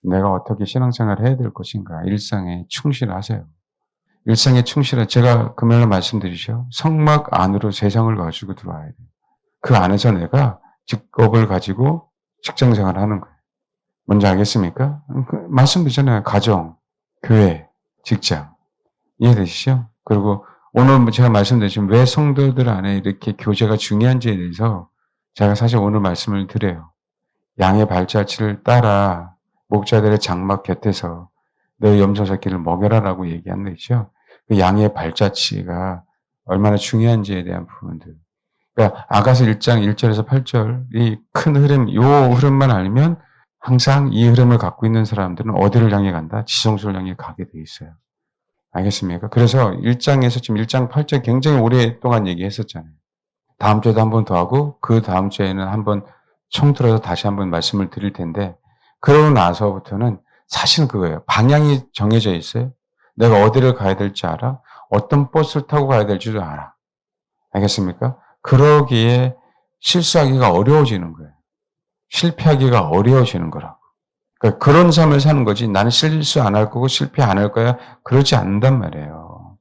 내가 어떻게 신앙생활을 해야 될 것인가. 일상에 충실하세요. 일상에 충실해. 제가 금요일에 말씀드리죠. 성막 안으로 세상을 가지고 들어와야 돼요. 그 안에서 내가 직업을 가지고 직장생활을 하는 거예요. 뭔지 알겠습니까? 말씀드리잖아요. 가정, 교회, 직장. 이해되시죠? 그리고 오늘 제가 말씀드렸지만 왜 성도들 안에 이렇게 교제가 중요한지에 대해서 제가 사실 오늘 말씀을 드려요. 양의 발자취를 따라 목자들의 장막 곁에서 너의 염소 새끼를 먹여라라고 얘기한 거죠. 그 양의 발자취가 얼마나 중요한지에 대한 부분들. 그러니까 아가서 1장 1절에서 8절 이 큰 흐름, 요 흐름만 알면 항상 이 흐름을 갖고 있는 사람들은 어디를 향해 간다? 지성소를 향해 가게 돼 있어요. 알겠습니까? 그래서 1장에서 지금 1장 8절 굉장히 오랫동안 얘기했었잖아요. 다음 주에도 한 번 더 하고 그 다음 주에는 한번 총틀어서 다시 한번 말씀을 드릴 텐데 그러고 나서부터는 사실은 그거예요. 방향이 정해져 있어요. 내가 어디를 가야 될지 알아. 어떤 버스를 타고 가야 될지도 알아. 알겠습니까? 그러기에 실수하기가 어려워지는 거예요. 실패하기가 어려워지는 거라고. 그러니까 그런 삶을 사는 거지 나는 실수 안 할 거고 실패 안 할 거야. 그러지 않는단 말이에요.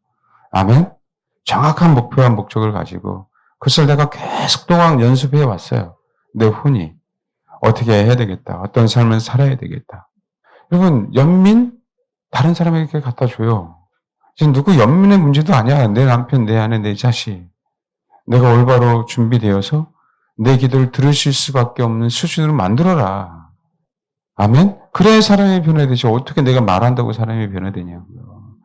아멘? 정확한 목표와 목적을 가지고 그것을 내가 계속 동안 연습해 왔어요. 내 혼이. 어떻게 해야 되겠다. 어떤 삶을 살아야 되겠다. 여러분 연민? 다른 사람에게 갖다 줘요. 지금 누구 연민의 문제도 아니야. 내 남편, 내 아내, 내 자식. 내가 올바로 준비되어서 내 기도를 들으실 수밖에 없는 수준으로 만들어라. 아멘? 그래야 사람이 변화되지. 어떻게 내가 말한다고 사람이 변화되냐고요.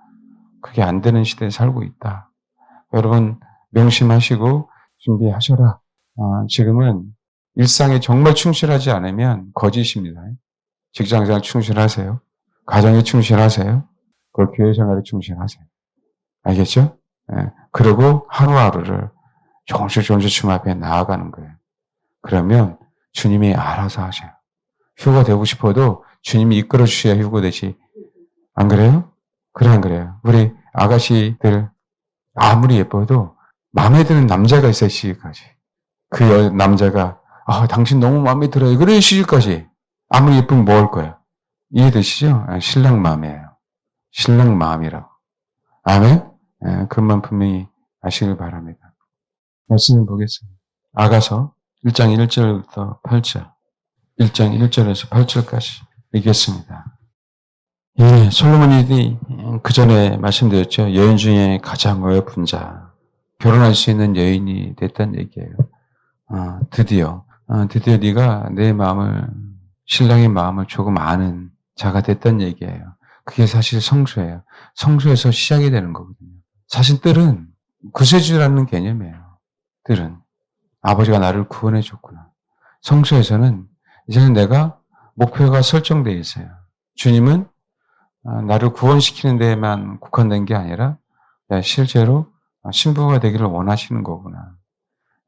그게 안 되는 시대에 살고 있다. 여러분 명심하시고 준비하셔라. 지금은 일상에 정말 충실하지 않으면 거짓입니다. 직장생활 충실하세요. 가정에 충실하세요. 그 교회 생활에 충실하세요. 알겠죠? 예. 그리고 하루하루를 조금씩 주님 앞에 나아가는 거예요. 그러면 주님이 알아서 하셔요. 휴가 되고 싶어도 주님이 이끌어 주셔야 휴가 되지. 안 그래요? 그래 안 그래요? 우리 아가씨들 아무리 예뻐도 마음에 드는 남자가 있어야 시집가지. 그 남자가 당신 너무 마음에 들어요. 그래 시집가지. 아무리 예쁘면 뭐 할 거야? 이해되시죠? 신랑 마음이에요. 신랑 마음이라고. 아멘? 그것만 분명히 아시길 바랍니다. 말씀을 보겠습니다. 아가서 1장 1절부터 8절. 1장 1절에서 8절까지 읽겠습니다. 예, 솔로몬이 그 전에 말씀드렸죠. 여인 중에 가장 어여쁜 자. 결혼할 수 있는 여인이 됐다는 얘기예요. 드디어 네가 내 마음을, 신랑의 마음을 조금 아는 자가 됐다는 얘기예요. 그게 사실 성소예요. 성소에서 시작이 되는 거거든요. 사실 뜰은 구세주라는 개념이에요. 뜰은. 아버지가 나를 구원해 줬구나. 성소에서는 이제는 내가 목표가 설정되어 있어요. 주님은 나를 구원시키는 데에만 국한된 게 아니라 실제로 신부가 되기를 원하시는 거구나.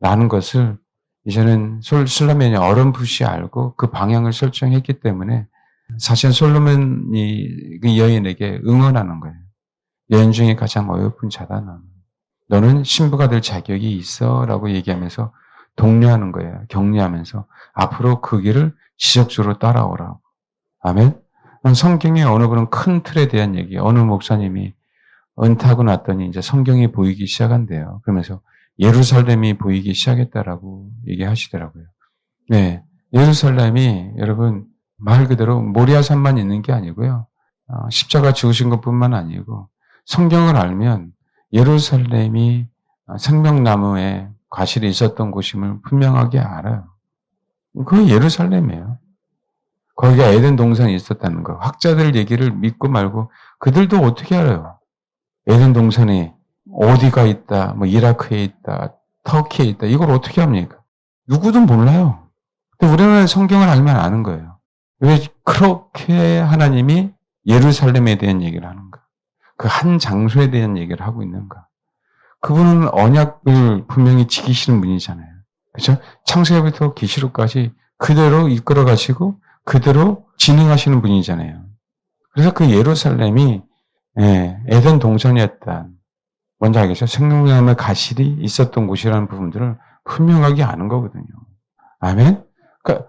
라는 것을 이제는 솔로몬이 어렴풋이 알고 그 방향을 설정했기 때문에 사실 솔로몬이 그 여인에게 응원하는 거예요. 여인 중에 가장 어여쁜 자다. 너는 신부가 될 자격이 있어 라고 얘기하면서 독려하는 거예요. 격려하면서 앞으로 그 길을 지속적으로 따라오라고. 아멘. 성경의 어느 분은 큰 틀에 대한 얘기, 어느 목사님이 은퇴하고 났더니 이제 성경이 보이기 시작한대요. 그러면서 예루살렘이 보이기 시작했다라고 얘기하시더라고요. 네. 예루살렘이 여러분 말 그대로 모리아산만 있는 게 아니고요. 십자가 지으신 것뿐만 아니고 성경을 알면 예루살렘이 생명나무에 과실이 있었던 곳임을 분명하게 알아요. 그게 예루살렘이에요. 거기가 에덴 동산이 있었다는 거. 학자들 얘기를 믿고 말고 그들도 어떻게 알아요? 에덴 동산이 어디가 있다, 뭐 이라크에 있다, 터키에 있다. 이걸 어떻게 합니까? 누구도 몰라요. 근데 우리는 성경을 알면 아는 거예요. 왜 그렇게 하나님이 예루살렘에 대한 얘기를 하는가? 그 한 장소에 대한 얘기를 하고 있는가? 그분은 언약을 분명히 지키시는 분이잖아요. 그렇죠? 창세기부터 계시록까지 그대로 이끌어 가시고 그대로 진행하시는 분이잖아요. 그래서 그 예루살렘이 에덴 동산이었다. 뭔지 알겠어요? 생명나무의 가실이 있었던 곳이라는 부분들을 분명하게 아는 거거든요. 아멘? 그러니까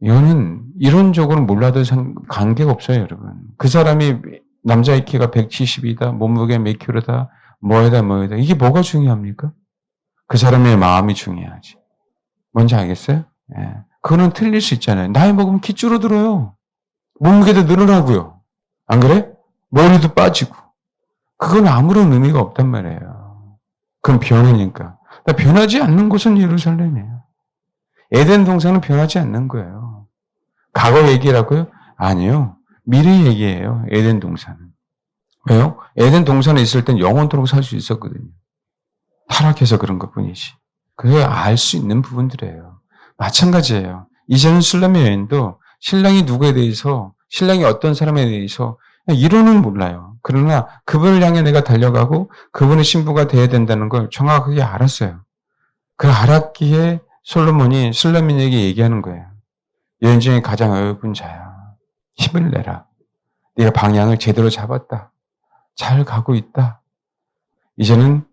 이거는 이론적으로 몰라도 관계가 없어요, 여러분. 그 사람이 남자의 키가 170이다, 몸무게 몇 킬로다, 뭐에다. 이게 뭐가 중요합니까? 그 사람의 마음이 중요하지. 뭔지 알겠어요? 예. 그거는 틀릴 수 있잖아요. 나이 먹으면 키 줄어들어요. 몸무게도 늘어나고요. 안 그래? 머리도 빠지고. 그건 아무런 의미가 없단 말이에요. 그건 변하니까. 변하지 않는 곳은 예루살렘이에요. 에덴 동산은 변하지 않는 거예요. 과거 얘기라고요? 아니요. 미래 얘기예요. 에덴 동산은. 왜요? 에덴 동산에 있을 땐 영원토록 살 수 있었거든요. 타락해서 그런 것뿐이지. 그걸 알 수 있는 부분들이에요. 마찬가지예요. 이제는 술람의 여인도 신랑이 누구에 대해서, 신랑이 어떤 사람에 대해서 이론은 몰라요. 그러나 그분을 향해 내가 달려가고 그분의 신부가 되어야 된다는 걸 정확하게 알았어요. 그 알았기에 솔로몬이 술라민에게 얘기하는 거예요. 여인 중에 가장 어여쁜 자야. 힘을 내라. 네가 방향을 제대로 잡았다. 잘 가고 있다. 이제는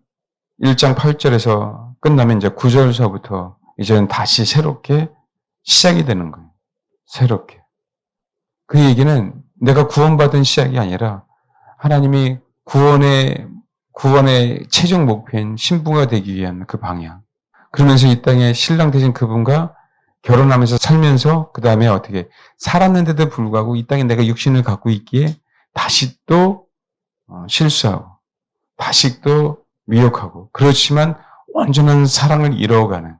1장 8절에서 끝나면 이제 9절서부터 이제는 다시 새롭게 시작이 되는 거예요. 새롭게. 그 얘기는 내가 구원받은 시작이 아니라 하나님이 구원의 최종 목표인 신부가 되기 위한 그 방향. 그러면서 이 땅에 신랑 되신 그분과 결혼하면서 살면서 그 다음에 어떻게 살았는데도 불구하고 이 땅에 내가 육신을 갖고 있기에 다시 또 실수하고 다시 또 미혹하고 그렇지만 온전한 사랑을 이루어가는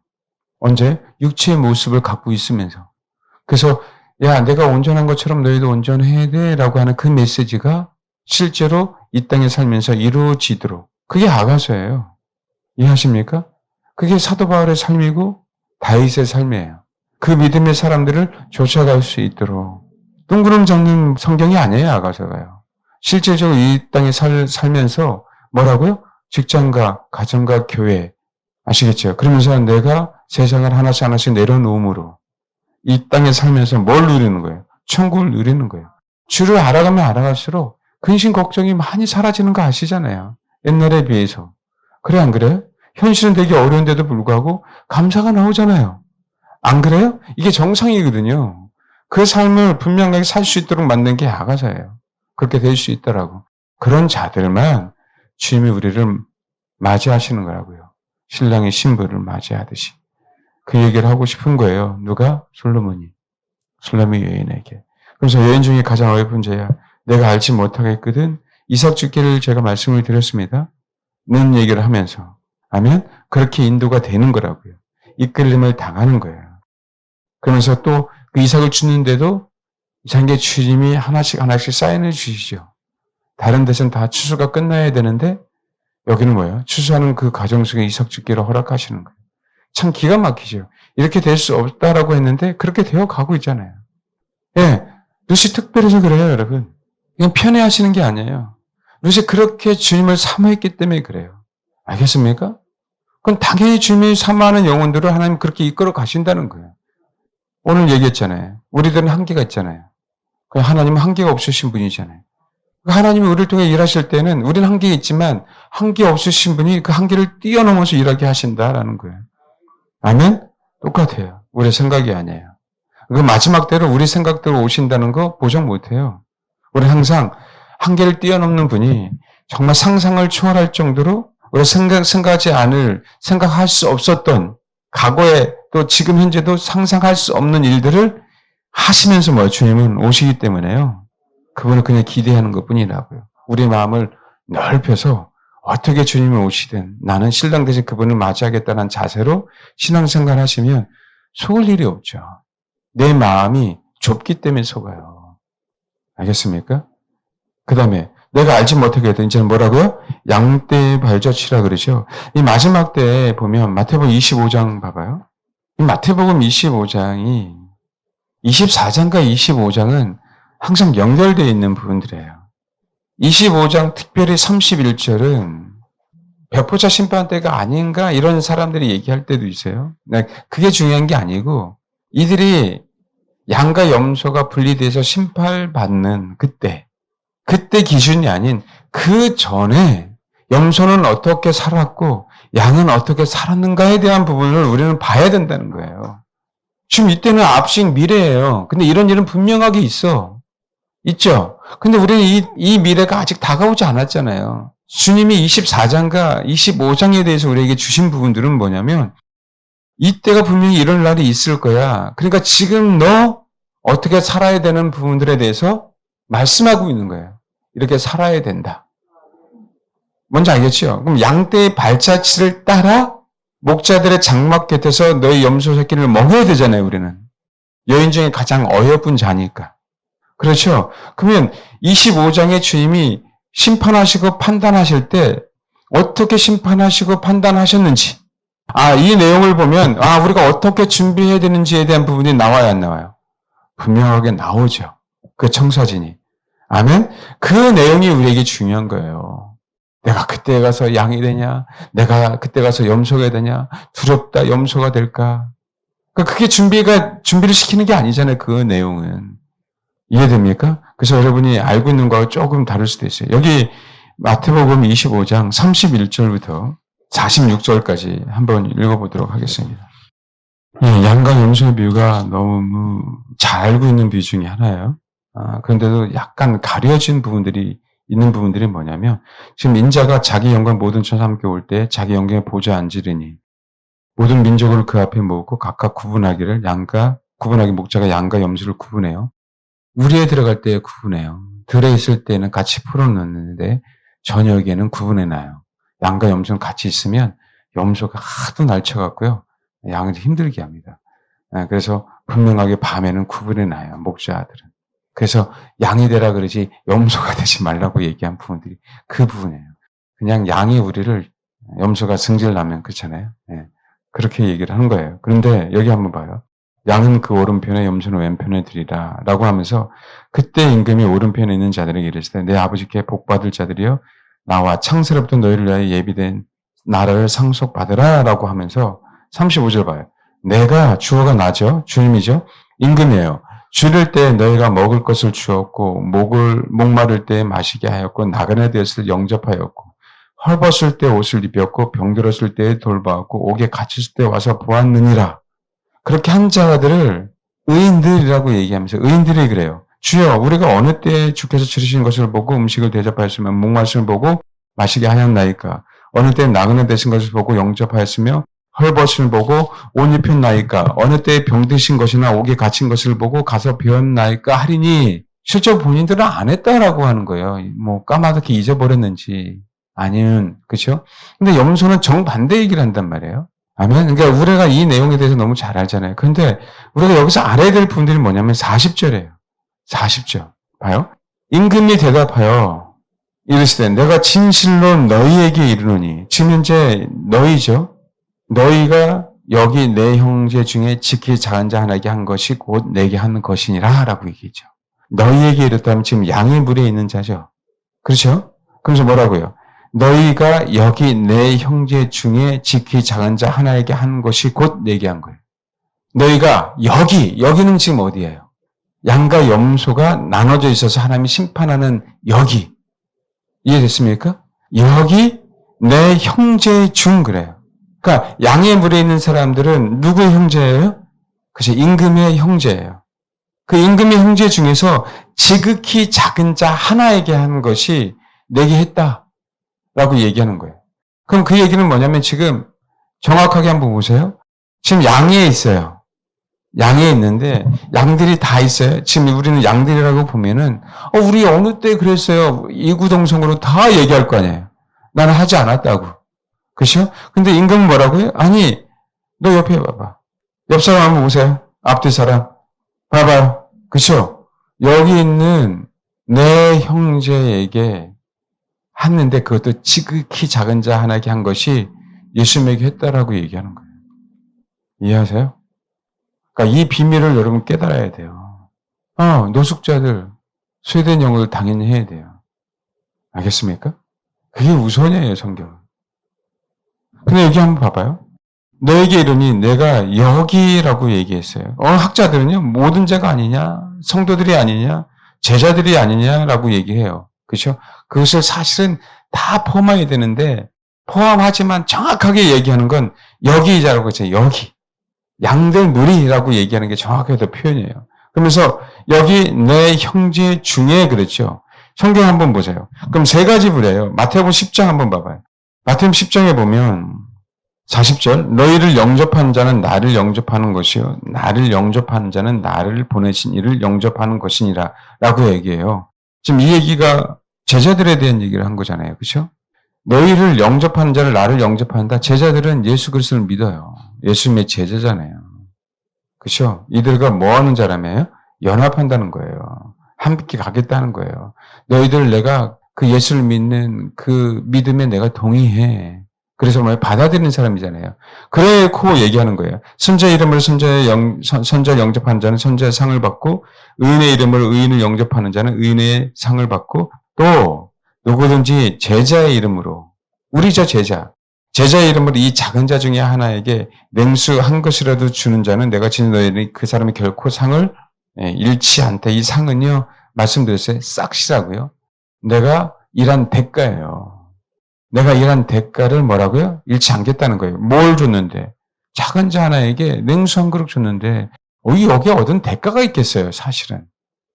언제? 육체의 모습을 갖고 있으면서 그래서 야 내가 온전한 것처럼 너희도 온전해야 돼 라고 하는 그 메시지가 실제로 이 땅에 살면서 이루어지도록 그게 아가서예요. 이해하십니까? 그게 사도 바울의 삶이고 다윗의 삶이에요. 그 믿음의 사람들을 쫓아갈 수 있도록 둥그름 잡는 성경이 아니에요. 아가서가요. 실제적으로 이 땅에 살면서 뭐라고요? 직장과 가정과 교회 아시겠죠? 그러면서 내가 세상을 하나씩 내려놓음으로 이 땅에 살면서 뭘 누리는 거예요? 천국을 누리는 거예요. 주를 알아가면 알아갈수록 근심 걱정이 많이 사라지는 거 아시잖아요. 옛날에 비해서. 그래 안 그래요? 현실은 되게 어려운데도 불구하고 감사가 나오잖아요. 안 그래요? 이게 정상이거든요. 그 삶을 분명하게 살 수 있도록 만든 게 아가사예요. 그렇게 될 수 있더라고. 그런 자들만 주님이 우리를 맞이하시는 거라고요. 신랑의 신부를 맞이하듯이. 그 얘기를 하고 싶은 거예요. 누가? 솔로몬이. 술람의 여인에게. 그래서 여인 중에 가장 어여쁜 자야. 내가 알지 못하겠거든. 이삭 죽기를 제가 말씀을 드렸습니다. 는 얘기를 하면서. 하면 그렇게 인도가 되는 거라고요. 이끌림을 당하는 거예요. 그러면서 또 그 이삭을 주는데도 이삭의 주님이 하나씩 사인을 주시죠. 다른 데서는 다 추수가 끝나야 되는데 여기는 뭐예요? 추수하는 그 과정 속에 이삭 죽기를 허락하시는 거예요. 참 기가 막히죠. 이렇게 될 수 없다라고 했는데 그렇게 되어 가고 있잖아요. 예, 루시 특별해서 그래요, 여러분. 이건 편애하시는 게 아니에요. 루시 그렇게 주님을 사모했기 때문에 그래요. 알겠습니까? 그럼 당연히 주님이 사모하는 영혼들을 하나님 그렇게 이끌어 가신다는 거예요. 오늘 얘기했잖아요. 우리들은 한계가 있잖아요. 하나님은 한계가 없으신 분이잖아요. 하나님이 우리를 통해 일하실 때는 우리는 한계가 있지만 한계 없으신 분이 그 한계를 뛰어넘어서 일하게 하신다라는 거예요. 아멘? 똑같아요. 우리 생각이 아니에요. 그 마지막 때로 우리 생각대로 오신다는 거 보장 못해요. 우리 항상 한계를 뛰어넘는 분이 정말 상상을 초월할 정도로 우리가 생각할 수 없었던 과거에 또 지금 현재도 상상할 수 없는 일들을 하시면서 주님은 오시기 때문에요. 그분을 그냥 기대하는 것뿐이라고요. 우리 마음을 넓혀서 어떻게 주님이 오시든 나는 신랑 대신 그분을 맞이하겠다는 자세로 신앙생활 하시면 속을 일이 없죠. 내 마음이 좁기 때문에 속아요. 알겠습니까? 그 다음에 내가 알지 못하게 했더니 이제는 뭐라고요? 양떼의 발자취라 그러죠. 이 마지막 때에 보면 마태복음 25장 봐봐요. 이 마태복음 25장이 24장과 25장은 항상 연결되어 있는 부분들이에요. 25장 특별히 31절은 배포자 심판 때가 아닌가 이런 사람들이 얘기할 때도 있어요. 그게 중요한 게 아니고 이들이 양과 염소가 분리돼서 심판받는 그때 기준이 아닌 그 전에 염소는 어떻게 살았고 양은 어떻게 살았는가에 대한 부분을 우리는 봐야 된다는 거예요. 지금 이때는 앞식 미래예요. 근데 이런 일은 분명하게 있죠? 근데 우리는 이 미래가 아직 다가오지 않았잖아요. 주님이 24장과 25장에 대해서 우리에게 주신 부분들은 뭐냐면 이때가 분명히 이런 날이 있을 거야. 그러니까 지금 너 어떻게 살아야 되는 부분들에 대해서 말씀하고 있는 거예요. 이렇게 살아야 된다. 뭔지 알겠죠? 그럼 양떼의 발자취를 따라 목자들의 장막 곁에서 너희 염소 새끼를 먹여야 되잖아요, 우리는. 여인 중에 가장 어여쁜 자니까. 그렇죠? 그러면 25장에 주님이 심판하시고 판단하실 때 어떻게 심판하시고 판단하셨는지, 이 내용을 보면, 우리가 어떻게 준비해야 되는지에 대한 부분이 나와요, 안 나와요? 분명하게 나오죠. 그 청사진이. 아멘? 그 내용이 우리에게 중요한 거예요. 내가 그때 가서 양이 되냐? 내가 그때 가서 염소가 되냐? 두렵다, 염소가 될까? 그게 준비를 시키는 게 아니잖아요, 그 내용은. 이해됩니까? 그래서 여러분이 알고 있는 거하고 조금 다를 수도 있어요. 여기 마태복음 25장 31절부터 46절까지 한번 읽어보도록 하겠습니다. 양과 염소의 비유가 너무 잘 알고 있는 비유 중에 하나예요. 그런데도 약간 가려진 부분들이 있는 부분들이 뭐냐면 지금 인자가 자기 영광 모든 천사 함께 올 때 자기 영광에 보좌 앉으리니 모든 민족을 그 앞에 모으고 각각 구분하기 목자가 양과 염소를 구분해요. 우리에 들어갈 때 구분해요. 들에 있을 때는 같이 풀어놓는데 저녁에는 구분해놔요. 양과 염소는 같이 있으면 염소가 하도 날쳐갖고요. 양을 힘들게 합니다. 그래서 분명하게 밤에는 구분해놔요. 목자들은. 그래서 양이 되라 그러지 염소가 되지 말라고 얘기한 부분들이 그 부분이에요. 그냥 양이 우리를 염소가 승질나면 그렇잖아요. 그렇게 얘기를 하는 거예요. 그런데 여기 한번 봐요. 양은 그 오른편에 염소는 왼편에 두리라 라고 하면서 그때 임금이 오른편에 있는 자들에게 이르시되 내 아버지께 복받을 자들이여 나와 창세로부터 너희를 위하여 예비된 나라를 상속받으라 라고 하면서 35절 봐요. 내가 주어가 나죠. 주님이죠. 임금이에요. 줄일 때 너희가 먹을 것을 주었고 목마를 때 마시게 하였고 나그네 되었을 때 영접하였고 헐벗을 때 옷을 입혔고 병들었을 때 돌보았고 옥에 갇혔을 때 와서 보았느니라. 그렇게 한 자들을 의인들이라고 얘기하면서 의인들이 그래요. 주여 우리가 어느 때 주께서 치르신 것을 보고 음식을 대접하였으며 목마름을 보고 마시게 하였나이까. 어느 때 나그네 되신 것을 보고 영접하였으며 헐벗을 보고 옷 입혔나이까. 어느 때 병드신 것이나 옥에 갇힌 것을 보고 가서 배웠나이까 하리니 실제 본인들은 안 했다라고 하는 거예요. 까마득히 잊어버렸는지 아니면 그렇죠? 근데 염소는 정반대 얘기를 한단 말이에요. 아멘. 그러니까 우리가 이 내용에 대해서 너무 잘 알잖아요. 그런데 우리가 여기서 알아야 될 부분들이 뭐냐면 40절이에요. 40절. 봐요. 임금이 대답하여 이르시되 내가 진실로 너희에게 이르노니 지금 현재 너희죠. 너희가 여기 내 형제 중에 지키 작은 자 하나에게 한 것이 곧 내게 한 것이니라 라고 얘기했죠. 너희에게 이르다면 지금 양의 물에 있는 자죠. 그렇죠? 그래서 뭐라고요? 너희가 여기 내 형제 중에 지키 작은 자 하나에게 한 것이 곧 내게 한 거예요. 너희가 여기는 지금 어디예요? 양과 염소가 나눠져 있어서 하나님이 심판하는 여기. 이해됐습니까? 여기 내 형제 중 그래요. 그러니까 양의 물에 있는 사람들은 누구의 형제예요? 그죠? 임금의 형제예요. 그 임금의 형제 중에서 지극히 작은 자 하나에게 한 것이 내게 했다라고 얘기하는 거예요. 그럼 그 얘기는 뭐냐면 지금 정확하게 한번 보세요. 지금 양에 있어요. 양에 있는데 양들이 다 있어요. 지금 우리는 양들이라고 보면은 우리 어느 때 그랬어요. 이구동성으로 다 얘기할 거 아니에요. 나는 하지 않았다고. 그렇죠? 근데 임금은 뭐라고요? 아니, 너 옆에 봐봐. 옆 사람 한번 보세요. 앞뒤 사람. 봐봐요. 그렇죠? 여기 있는 내 형제에게 했는데 그것도 지극히 작은 자 하나에게 한 것이 예수님에게 했다라고 얘기하는 거예요. 이해하세요? 그러니까 이 비밀을 여러분 깨달아야 돼요. 노숙자들, 소외된 영혼을 당연히 해야 돼요. 알겠습니까? 그게 우선이에요, 성경은. 근데 여기 한번 봐봐요. 너에게 이르니 내가 여기라고 얘기했어요. 학자들은요, 모든 자가 아니냐, 성도들이 아니냐, 제자들이 아니냐라고 얘기해요. 그렇죠? 그것을 사실은 다 포함해야 되는데, 포함하지만 정확하게 얘기하는 건 여기자라고 했어요. 양들 누리라고 얘기하는 게 정확하게 표현이에요. 그러면서 여기 내 형제 중에 그랬죠. 성경 한번 보세요. 그럼 세 가지 부류예요. 마태복음 10장 한번 봐봐요. 마태복음 10장에 보면 40절 너희를 영접한 자는 나를 영접하는 것이요 나를 영접하는 자는 나를 보내신 이를 영접하는 것이니라 라고 얘기해요. 지금 이 얘기가 제자들에 대한 얘기를 한 거잖아요. 그렇죠? 너희를 영접하는 자를 나를 영접한다. 제자들은 예수 그리스도를 믿어요. 예수님의 제자잖아요. 그렇죠? 이들과 뭐 하는 자라며요? 연합한다는 거예요. 함께 가겠다는 거예요. 너희들 내가 그 예수를 믿는 그 믿음에 내가 동의해. 그래서 뭐 받아들이는 사람이잖아요. 그래고 얘기하는 거예요. 선자의 이름으로 선자를 영접하는 자는 선자의 상을 받고 의인의 이름으로 의인을 영접하는 자는 의인의 상을 받고 또 누구든지 제자의 이름으로 우리 저 제자의 이름으로 이 작은 자 중에 하나에게 냉수 한 것이라도 주는 자는 내가 지는 너희는 그 사람이 결코 상을 잃지 않다. 이 상은요 말씀드렸어요. 싹시라고요. 내가 일한 대가예요. 내가 일한 대가를 뭐라고요? 잃지 않겠다는 거예요. 뭘 줬는데? 작은 자 하나에게 냉수 한 그릇 줬는데 여기에 얻은 대가가 있겠어요. 사실은.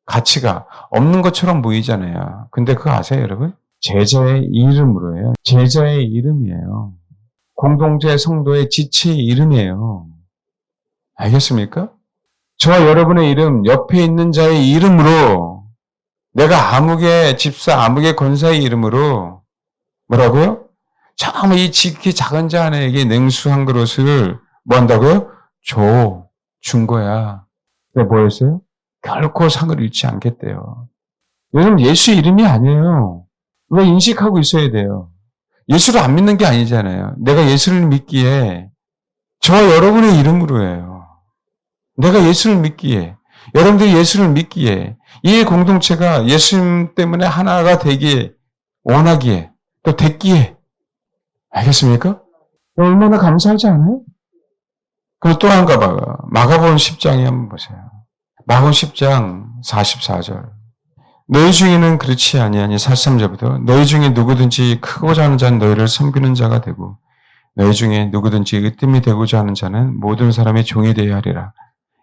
가치가 없는 것처럼 보이잖아요. 근데 그거 아세요 여러분? 제자의 이름으로예요. 제자의 이름이에요. 공동체 성도의 지체의 이름이에요. 알겠습니까? 저와 여러분의 이름, 옆에 있는 자의 이름으로 내가 아무개 집사, 아무개 권사의 이름으로 뭐라고요? 참 이 지극히 작은 자 하나에게 냉수 한 그릇을 뭐 한다고요? 준 거야. 근데 뭐였어요? 결코 상을 잃지 않겠대요. 요즘 예수 이름이 아니에요. 왜 인식하고 있어야 돼요? 예수를 안 믿는 게 아니잖아요. 내가 예수를 믿기에 저와 여러분의 이름으로 해요. 내가 예수를 믿기에 여러분들이 예수를 믿기에 이 공동체가 예수님 때문에 하나가 되기에 원하기에 또 됐기에 알겠습니까? 얼마나 감사하지 않아요? 그리고 또 한가 봐요. 마가복음 10장에 한번 보세요. 마가복음 10장 44절. 너희 중에는 그렇지 아니하니 43절부터 너희 중에 누구든지 크고자 하는 자는 너희를 섬기는 자가 되고 너희 중에 누구든지 으뜸이 되고자 하는 자는 모든 사람의 종이 되어야 하리라.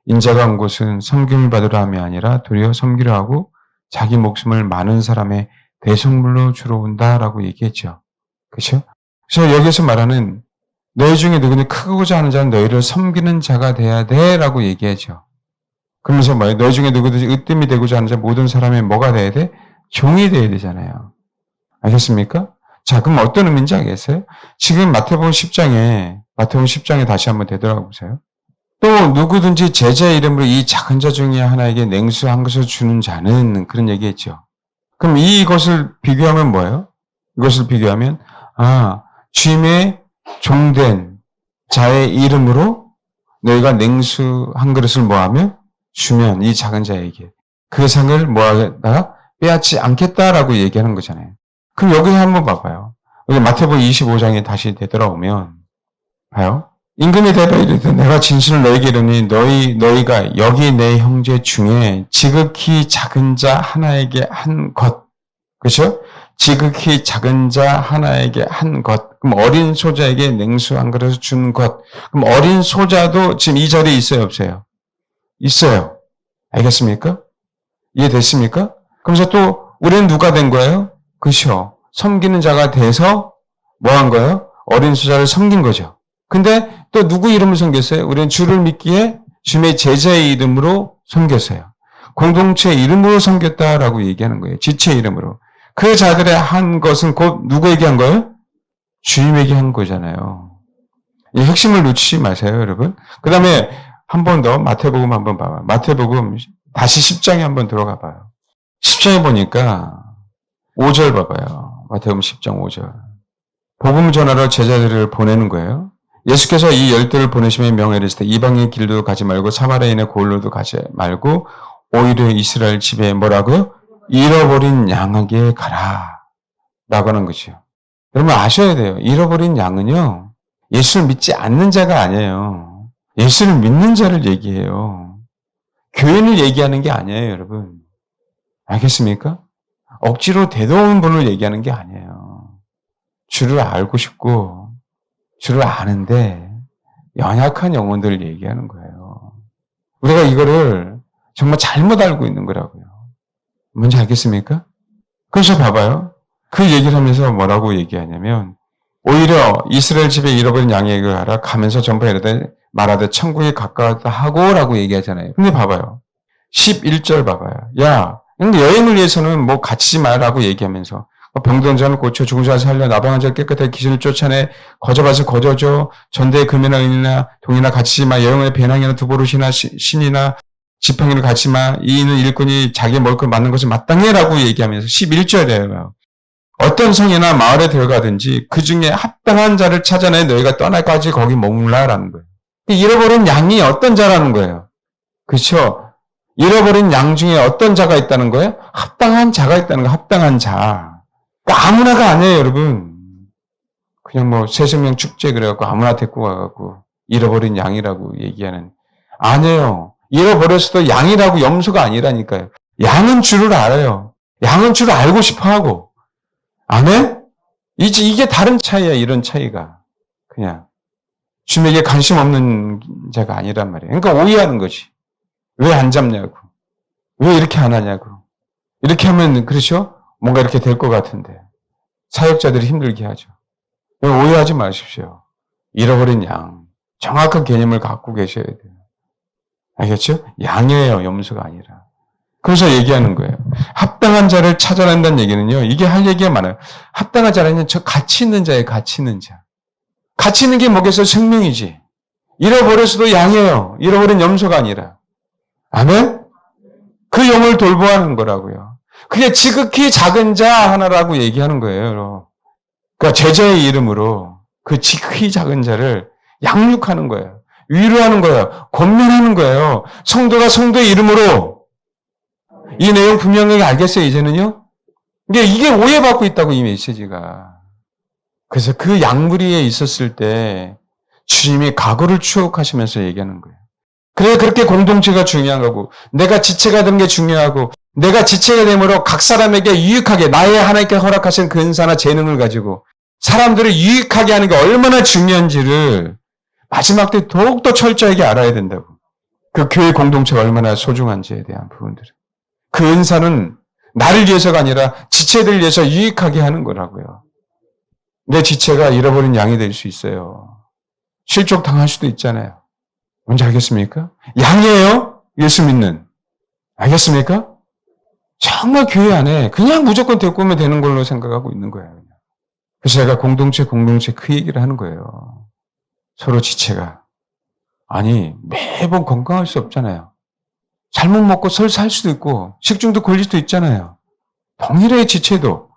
인자가 온 곳은 섬김을 받으려 함이 아니라 도리어 섬기려 하고 자기 목숨을 많은 사람의 대속물로 주러 온다라고 얘기했죠. 그렇죠? 그래서 여기서 말하는 너희 중에 누구든지 크고자 하는 자는 너희를 섬기는 자가 돼야 돼라고 얘기하죠. 그러면서 뭐예요? 너희 중에 누구든지 으뜸이 되고자 하는 자 모든 사람의 뭐가 돼야 돼? 종이 돼야 되잖아요. 알겠습니까? 자, 그럼 어떤 의미인지 알겠어요? 지금 마태복음 10장에 다시 한번 되돌아가 보세요. 또 누구든지 제자의 이름으로 이 작은 자 중에 하나에게 냉수 한 것을 주는 자는 그런 얘기했죠. 그럼 이것을 비교하면 뭐예요? 이것을 비교하면 주임의 종된 자의 이름으로 너희가 냉수 한 그릇을 뭐하면 주면 이 작은 자에게 그 상을 뭐하겠다? 빼앗지 않겠다라고 얘기하는 거잖아요. 그럼 여기 한번 봐봐요. 여기 마태복음 25장에 다시 되돌아오면 봐요. 임금이 대답하여 이르되 내가 진실을 너희에게 이르니 너희가 여기 내 형제 중에 지극히 작은 자 하나에게 한 것. 그렇죠? 지극히 작은 자 하나에게 한 것. 그럼 어린 소자에게 냉수 한 그릇을 준 것. 그럼 어린 소자도 지금 이 자리에 있어요, 없어요? 있어요. 알겠습니까? 이해됐습니까? 그러면서 또 우리는 누가 된 거예요? 그렇죠. 섬기는 자가 돼서 뭐 한 거예요? 어린 소자를 섬긴 거죠. 근데 또 누구 이름을 섬겼어요? 우리는 주를 믿기에 주의 제자의 이름으로 섬겼어요. 공동체 이름으로 섬겼다라고 얘기하는 거예요. 지체 이름으로. 그 자들의 한 것은 곧 누구에게 한 거예요? 주님에게 한 거잖아요. 이 핵심을 놓치지 마세요, 여러분. 그 다음에 한 번 더 마태복음 한번 봐봐요. 마태복음 다시 10장에 한번 들어가 봐요. 10장에 보니까 5절 봐봐요. 마태복음 10장 5절. 복음 전하러 제자들을 보내는 거예요. 예수께서 이 열두를 보내시며 명하시되 이방의 길도 가지 말고 사마리아인의 고을로도 가지 말고 오히려 이스라엘 집에 뭐라고요? 잃어버린 양에게 가라 라고 하는 것이요. 여러분 아셔야 돼요. 잃어버린 양은요. 예수를 믿지 않는 자가 아니에요. 예수를 믿는 자를 얘기해요. 교인을 얘기하는 게 아니에요, 여러분. 알겠습니까? 억지로 데려온 분을 얘기하는 게 아니에요. 주를 알고 싶고 주를 아는데 연약한 영혼들을 얘기하는 거예요. 우리가 이거를 정말 잘못 알고 있는 거라고요. 뭔지 알겠습니까? 그래서 봐봐요. 그 얘기를 하면서 뭐라고 얘기하냐면 오히려 이스라엘 집에 잃어버린 양에게 가라 가면서 전부 말하되 천국에 가까웠다 하고라고 얘기하잖아요. 근데 봐봐요. 11절 봐봐요. 야, 근데 여행을 위해서는 뭐 갇히지 마라고 얘기하면서 병든 자는 고쳐 죽은 자를 살려 나병한 자를 깨끗하게 귀신을 쫓아내 거저밭을 거저줘 전대에 금이나 은이나 동이나 갇히지 마 여행의 배낭이나 두보릇이나 신이나 지팡이를 갇히지 마 이는 일꾼이 자기의 먹을 걸 맞는 것을 마땅히 라고 얘기하면서 11절에요. 어떤 성이나 마을에 들어가든지 그 중에 합당한 자를 찾아내 너희가 떠날까지 거기 머물라라는 거예요. 잃어버린 양이 어떤 자라는 거예요. 그렇죠? 잃어버린 양 중에 어떤 자가 있다는 거예요? 합당한 자가 있다는 거예요. 합당한 자. 그러니까 아무나가 아니에요, 여러분. 그냥 뭐 새생명 축제 그래갖고 아무나 데리고 가갖고 잃어버린 양이라고 얘기하는. 아니에요. 잃어버렸어도 양이라고 염소가 아니라니까요. 양은 줄을 알아요. 양은 줄을 알고 싶어하고. 아멘? 이게 다른 차이야, 이런 차이가. 그냥. 주님에게 관심 없는 자가 아니란 말이에요. 그러니까 오해하는 거지. 왜 안 잡냐고. 왜 이렇게 안 하냐고. 이렇게 하면, 그렇죠? 뭔가 이렇게 될 것 같은데. 사역자들이 힘들게 하죠. 오해하지 마십시오. 잃어버린 양. 정확한 개념을 갖고 계셔야 돼요. 알겠죠? 양이에요, 염소가 아니라. 그래서 얘기하는 거예요. 합당한 자를 찾아낸다는 얘기는요, 이게 할 얘기가 많아요. 합당한 자라는 저 가치 있는 자예요, 가치 있는 자. 가치 있는 게 뭐겠어요? 생명이지. 잃어버렸어도 양이에요. 잃어버린 염소가 아니라. 아멘? 그 영을 돌보아하는 거라고요. 그게 지극히 작은 자 하나라고 얘기하는 거예요. 그러니까 제자의 이름으로 그 지극히 작은 자를 양육하는 거예요. 위로하는 거예요. 권면하는 거예요. 성도가 성도의 이름으로 이 내용 분명히 알겠어요, 이제는요? 이게 오해받고 있다고, 이 메시지가. 그래서 그 양무리에 있었을 때 주님이 과거를 추억하시면서 얘기하는 거예요. 그래, 그렇게 공동체가 중요한 거고, 내가 지체가 된 게 중요하고, 내가 지체가 됨으로 각 사람에게 유익하게, 나의 하나님께 허락하신 그 은사나 재능을 가지고 사람들을 유익하게 하는 게 얼마나 중요한지를 마지막 때 더욱더 철저하게 알아야 된다고. 그 교회 공동체가 얼마나 소중한지에 대한 부분들을. 그 은사는 나를 위해서가 아니라 지체들을 위해서 유익하게 하는 거라고요. 내 지체가 잃어버린 양이 될 수 있어요. 실족 당할 수도 있잖아요. 뭔지 알겠습니까? 양이에요? 예수 믿는. 알겠습니까? 정말 교회 안에 그냥 무조건 데리고 오면 되는 걸로 생각하고 있는 거예요. 그래서 제가 공동체 그 얘기를 하는 거예요. 서로 지체가. 아니, 매번 건강할 수 없잖아요. 잘못 먹고 설 살 수도 있고 식중독 걸릴 수도 있잖아요. 동일하게 지체도.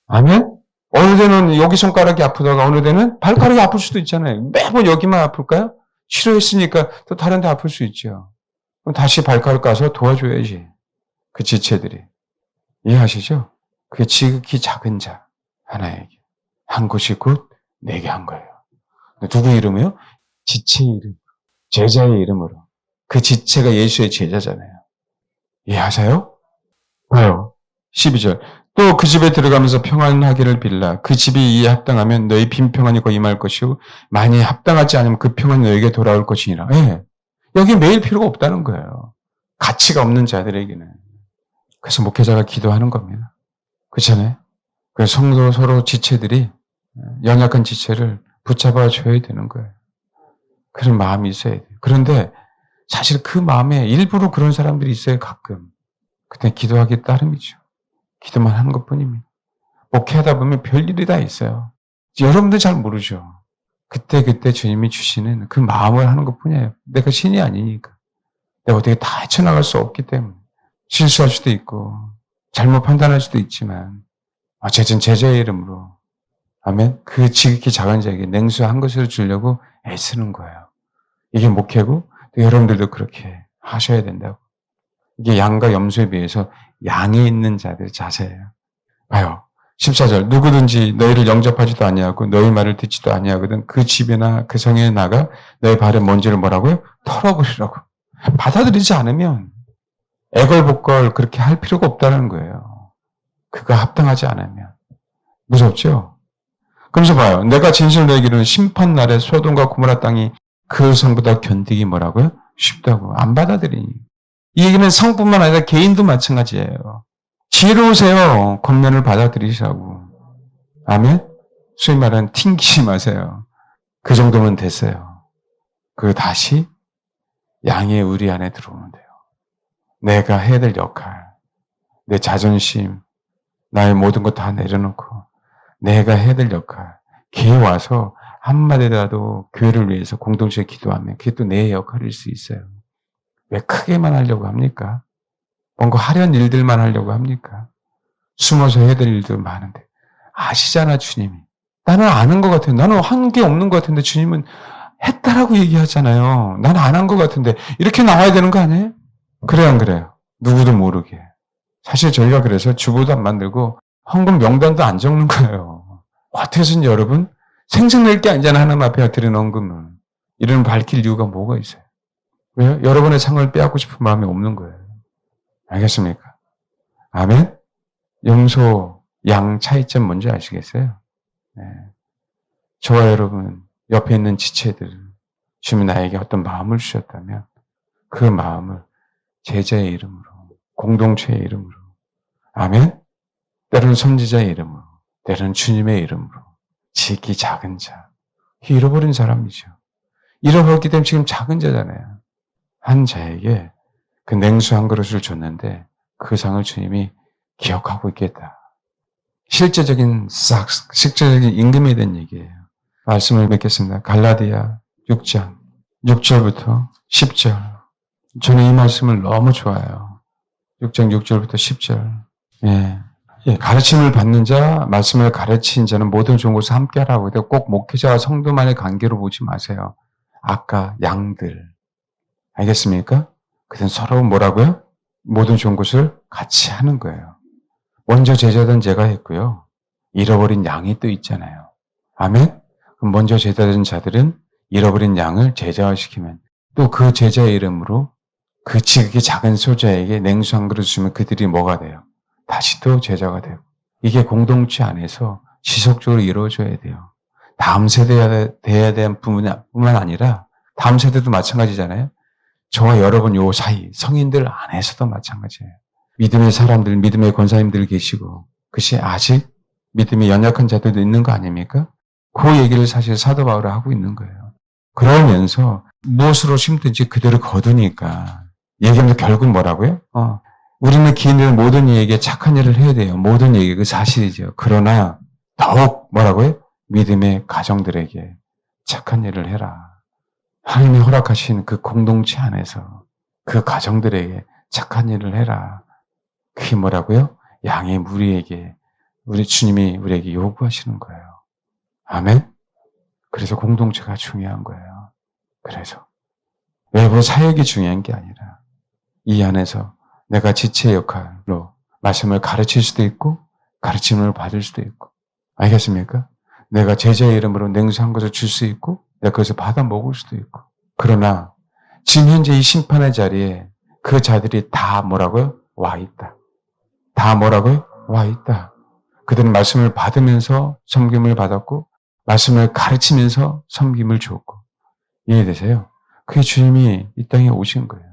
아멘? 어느 데는 여기 손가락이 아프다가 어느 데는 발가락이 아플 수도 있잖아요. 매번 여기만 아플까요? 싫어했으니까 또 다른 데 아플 수 있죠. 그럼 다시 발가락 가서 도와줘야지. 그 지체들이. 이해하시죠? 그게 지극히 작은 자 하나에게 한 것이 곧 내게 한 거예요. 누구 이름이요? 지체의 이름. 제자의 이름으로. 그 지체가 예수의 제자잖아요. 이해하세요? 봐요. 12절. 또 그 집에 들어가면서 평안하기를 빌라. 그 집이 이에 합당하면 너희 빈평안이 거기 임할 것이고 만일 합당하지 않으면 그 평안이 너에게 돌아올 것이니라. 예. 여기 매일 필요가 없다는 거예요. 가치가 없는 자들에게는. 그래서 목회자가 기도하는 겁니다. 그렇잖아요? 그래서 성도 서로 지체들이 연약한 지체를 붙잡아 줘야 되는 거예요. 그런 마음이 있어야 돼요. 그런데 사실 그 마음에 일부러 그런 사람들이 있어요, 가끔. 그때 기도하기 따름이죠. 기도만 하는 것 뿐입니다. 목회하다 보면 별일이 다 있어요. 여러분들 잘 모르죠. 그때 주님이 주시는 그 마음을 하는 것 뿐이에요. 내가 신이 아니니까. 내가 어떻게 다 헤쳐나갈 수 없기 때문에. 실수할 수도 있고, 잘못 판단할 수도 있지만, 어쨌든 제자의 이름으로, 아멘. 그 지극히 작은 자에게 냉수한 것을 주려고 애쓰는 거예요. 이게 목회고, 여러분들도 그렇게 하셔야 된다고. 이게 양과 염소에 비해서 양에 있는 자들의 자세예요. 봐요. 14절. 누구든지 너희를 영접하지도 아니하고 너희 말을 듣지도 아니하거든 그 집이나 그 성에 나가 너희 발에 먼지를 뭐라고요? 털어버리라고. 받아들이지 않으면 애걸복걸 그렇게 할 필요가 없다는 거예요. 그가 합당하지 않으면. 무섭죠? 그러면서 봐요. 내가 진실을 너에게 이르는 심판날에 소돔과 고모라 땅이 그 성보다 견디기 뭐라고요? 쉽다고. 안 받아들이니. 이 얘기는 성뿐만 아니라 개인도 마찬가지예요. 지혜로우세요. 권면을 받아들이시라고. 아멘? 소위 말하는 튕기지 마세요. 그 정도면 됐어요. 그 다시 양의 의리 안에 들어오면 돼요. 내가 해야 될 역할, 내 자존심, 나의 모든 것 다 내려놓고 내가 해야 될 역할, 교회 와서 한마디라도 교회를 위해서 공동체에 기도하면 그게 또 내 역할일 수 있어요. 왜 크게만 하려고 합니까? 뭔가 하려는 일들만 하려고 합니까? 숨어서 해야 될 일도 많은데. 아시잖아, 주님이. 나는 아는 것 같아요. 나는 한 게 없는 것 같은데 주님은 했다라고 얘기하잖아요. 나는 안 한 것 같은데 이렇게 나와야 되는 거 아니에요? 그래요, 안 그래요? 누구도 모르게. 사실 저희가 그래서 주보도 안 만들고 헌금 명단도 안 적는 거예요. 어떻게든 여러분 생색낼 게 아니잖아. 하나님 앞에 드리는 헌금은. 이런 밝힐 이유가 뭐가 있어요? 왜요? 여러분의 상을 빼앗고 싶은 마음이 없는 거예요. 알겠습니까? 아멘? 염소, 양 차이점 뭔지 아시겠어요? 네. 저와 여러분, 옆에 있는 지체들, 주님이 나에게 어떤 마음을 주셨다면 그 마음을 제자의 이름으로, 공동체의 이름으로, 아멘? 때로는 선지자의 이름으로, 때로는 주님의 이름으로, 지극히 작은 자, 잃어버린 사람이죠. 잃어버렸기 때문에 지금 작은 자잖아요. 한 자에게 그 냉수 한 그릇을 줬는데 그 상을 주님이 기억하고 있겠다. 실제적인 임금에 대한 얘기예요. 말씀을 맺겠습니다. 갈라디아 6장 6절부터 10절. 저는 이 말씀을 너무 좋아해요. 6장 6절부터 10절. 가르침을 받는 자, 말씀을 가르친 자는 모든 좋은 것을 함께 하라고 해도 꼭 목회자와 성도만의 관계로 보지 마세요. 아까 양들. 알겠습니까? 그들은 서로 뭐라고요? 모든 좋은 것을 같이 하는 거예요. 먼저 제자된 제가 했고요. 잃어버린 양이 또 있잖아요. 아멘? 그럼 먼저 제자된 자들은 잃어버린 양을 제자화시키면 또 그 제자의 이름으로 그 지극히 작은 소자에게 냉수 한 그릇 주면 그들이 뭐가 돼요? 다시 또 제자가 되고. 이게 공동체 안에서 지속적으로 이루어져야 돼요. 다음 세대에 대한 뿐만 아니라 다음 세대도 마찬가지잖아요. 저와 여러분 요 사이 성인들 안에서도 마찬가지예요. 믿음의 사람들, 믿음의 권사님들 계시고 그것이 아직 믿음이 연약한 자들도 있는 거 아닙니까? 그 얘기를 사실 사도 바울이 하고 있는 거예요. 그러면서 무엇으로 심든지 그대로 거두니까 얘기하면서 결국 뭐라고요? 우리는 기인들은 모든 이에게 착한 일을 해야 돼요. 모든 이에게 그 사실이죠. 그러나 더욱 뭐라고요? 믿음의 가정들에게 착한 일을 해라. 하나님이 허락하신 그 공동체 안에서 그 가정들에게 착한 일을 해라. 그게 뭐라고요? 양의 무리에게 우리 주님이 우리에게 요구하시는 거예요. 아멘? 그래서 공동체가 중요한 거예요. 그래서 외부 사역이 중요한 게 아니라 이 안에서 내가 지체 역할로 말씀을 가르칠 수도 있고 가르침을 받을 수도 있고 알겠습니까? 내가 제자의 이름으로 냉수 한 것을 줄 수 있고 내가 그것을 받아 먹을 수도 있고 그러나 지금 현재 이 심판의 자리에 그 자들이 다 뭐라고요? 와 있다. 다 뭐라고요? 와 있다. 그들은 말씀을 받으면서 섬김을 받았고 말씀을 가르치면서 섬김을 주었고 이해되세요? 그게 주님이 이 땅에 오신 거예요.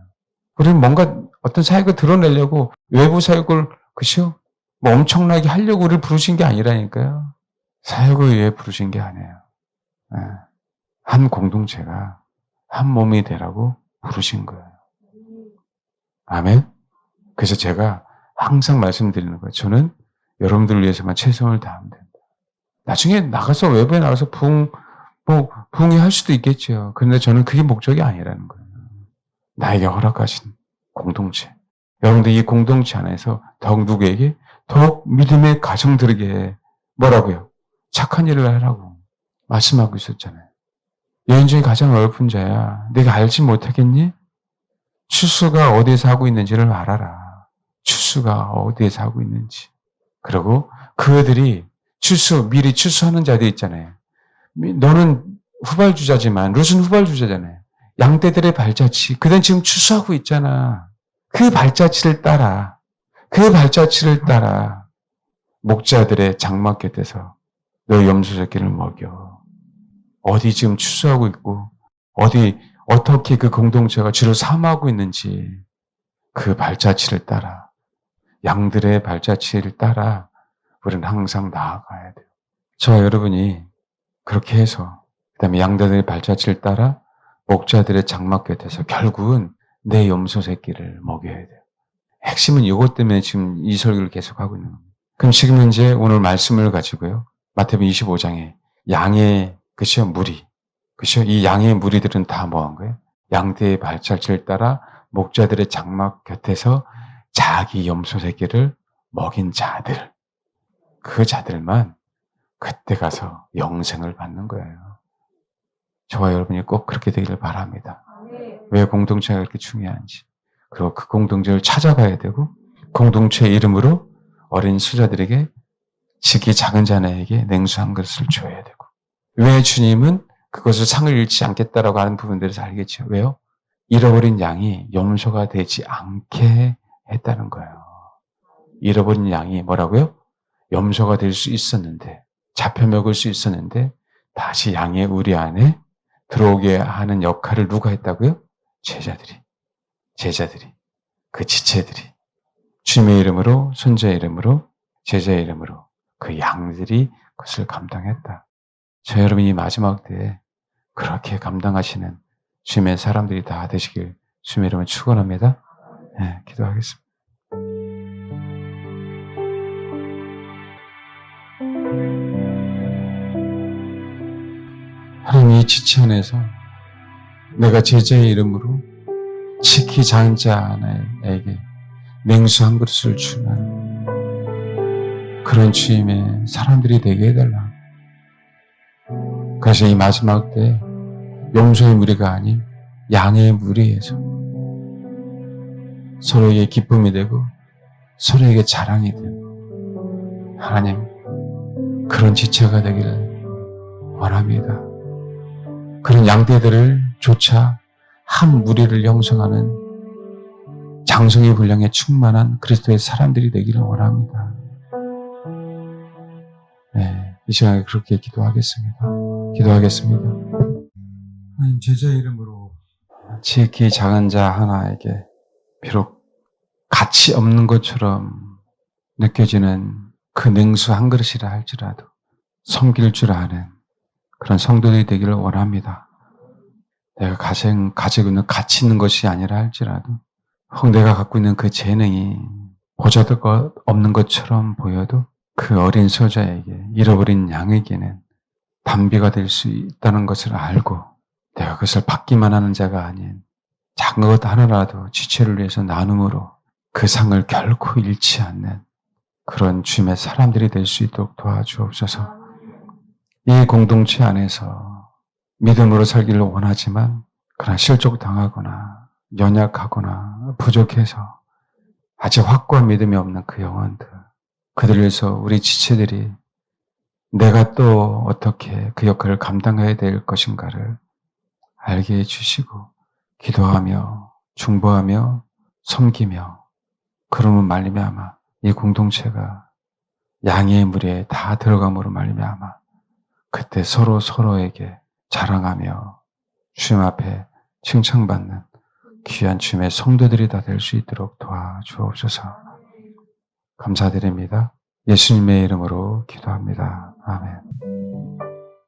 우리는 뭔가 어떤 사역을 드러내려고 외부 사역을 그죠? 뭐 엄청나게 하려고 우리를 부르신 게 아니라니까요. 사역을 위해 부르신 게 아니에요. 한 공동체가 한 몸이 되라고 부르신 거예요. 아멘? 그래서 제가 항상 말씀드리는 거예요. 저는 여러분들을 위해서만 최선을 다하면 됩니다. 나중에 나가서 외부에 나가서 부흥이 할 수도 있겠죠. 그런데 저는 그게 목적이 아니라는 거예요. 나에게 허락하신 공동체. 여러분들 이 공동체 안에서 더욱 누구에게? 더욱 믿음의 가정들에게 뭐라고요? 착한 일을 하라고 말씀하고 있었잖아요. 여인 중에 가장 어렵은 자야. 내가 알지 못하겠니? 추수가 어디에서 하고 있는지를 알아라. 추수가 어디에서 하고 있는지. 그리고 그들이 미리 추수하는 자들이 있잖아요. 너는 후발주자지만 룻은 후발주자잖아요. 양떼들의 발자취. 그들은 지금 추수하고 있잖아. 그 발자취를 따라. 그 발자취를 따라 목자들의 장막 곁에서 너 염소 새끼를 먹여. 어디 지금 추수하고 있고 어떻게 그 공동체가 주를 사모하고 있는지 그 발자취를 따라, 양들의 발자취를 따라 우리는 항상 나아가야 돼요. 저와 여러분이 그렇게 해서 그다음에 양들의 발자취를 따라 목자들의 장막 곁에서 결국은 내 염소 새끼를 먹여야 돼요. 핵심은 이것 때문에 지금 이 설교를 계속하고 있는 겁니다. 그럼 지금 현재 오늘 말씀을 가지고요. 마태복음 25장에 양의 무리, 이 양의 무리들은 다 뭐 한 거예요? 양떼의 발자취를 따라 목자들의 장막 곁에서 자기 염소 새끼를 먹인 자들, 그 자들만 그때 가서 영생을 받는 거예요. 저와 여러분이 꼭 그렇게 되기를 바랍니다. 왜 공동체가 그렇게 중요한지. 그리고 그 공동체를 찾아가야 되고 공동체의 이름으로 어린 수자들에게 지키 작은 자녀에게 냉수 한 그릇을 줘야 되고. 왜 주님은 그것을 상을 잃지 않겠다라고 하는 부분들에서 알겠죠. 왜요? 잃어버린 양이 염소가 되지 않게 했다는 거예요. 잃어버린 양이 뭐라고요? 염소가 될 수 있었는데, 잡혀 먹을 수 있었는데 다시 양의 우리 안에 들어오게 하는 역할을 누가 했다고요? 제자들이, 그 지체들이 주님의 이름으로, 손자의 이름으로, 제자의 이름으로 그 양들이 그것을 감당했다. 저 여러분이 마지막 때에 그렇게 감당하시는 주님의 사람들이 다 되시길 주님의 이름으로 축원합니다. 네, 기도하겠습니다. 하나님, 이 지체 안에서 내가 제자의 이름으로 지키 작은 자 하나에게 냉수 한 그릇을 주는 그런 주님의 사람들이 되게 해달라. 그래서 이 마지막 때 염소의 무리가 아닌 양의 무리에서 서로에게 기쁨이 되고 서로에게 자랑이 되는 하나님, 그런 지체가 되기를 원합니다. 그런 양떼들을 조차 한 무리를 형성하는 장성의 분량에 충만한 그리스도의 사람들이 되기를 원합니다. 네, 이 시간에 그렇게 기도하겠습니다. 제자의 이름으로 지극히 작은 자 하나에게 비록 가치 없는 것처럼 느껴지는 그 냉수 한 그릇이라 할지라도 섬길 줄 아는 그런 성도들이 되기를 원합니다. 내가 가지고 있는 가치 있는 것이 아니라 할지라도 혹 내가 갖고 있는 그 재능이 보잘것 없는 것처럼 보여도 그 어린 소자에게, 잃어버린 양에게는 담비가 될 수 있다는 것을 알고 내가 그것을 받기만 하는 자가 아닌 작은 것 하나라도 지체를 위해서 나눔으로 그 상을 결코 잃지 않는 그런 주님의 사람들이 될 수 있도록 도와주옵소서. 이 공동체 안에서 믿음으로 살기를 원하지만 그러나 실족당하거나 연약하거나 부족해서 아직 확고한 믿음이 없는 그 영혼들, 그들을 위해서 우리 지체들이 내가 또 어떻게 그 역할을 감당해야 될 것인가를 알게 해주시고 기도하며 중보하며 섬기며 그러면 말미암아 이 공동체가 양의 무리에 다 들어감으로 말미암아 그때 서로에게 자랑하며 주님 앞에 칭찬받는 귀한 주님의 성도들이 다 될 수 있도록 도와주옵소서. 감사드립니다. 예수님의 이름으로 기도합니다. 아멘.